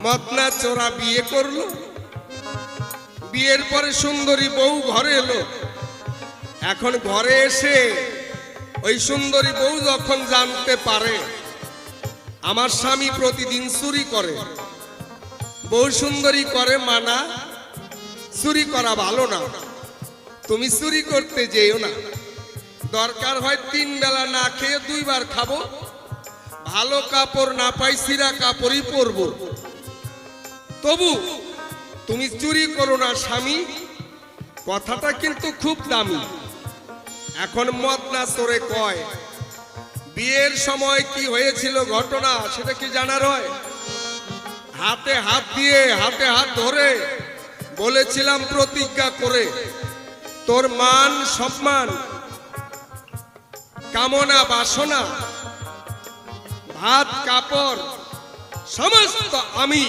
মদনা চোরা বিয়ে করলো, বিয়ের পরে সুন্দরী বউ ঘরে এলো। এখন ঘরে এসে ওই সুন্দরী বউ যখন জানতে পারে আমার স্বামী প্রতিদিন চুরি করে, বউ সুন্দরী করে মানা, চুরি করা ভালো না, তুমি চুরি করতে যেও না, দরকার হয় 3 বেলা না খেয়ে 2 বার খাবো, ভালো কাপড় না পাই ছিঁড়া কাপড়ই পরবো, তবু তুমি চুরি করো না স্বামী। কথাটা কিন্তু খুব দামি। এখন মদনা চোরে কয় বিয়ের সময় কি হয়েছিল ঘটনা সেটা কি জানার হয়? হাতে হাত দিয়ে হাতে হাত ধরে বলেছিলাম প্রতিজ্ঞা করে তোর মান সম্মান কামনা বাসনা ভাত কাপড় সমস্ত আমি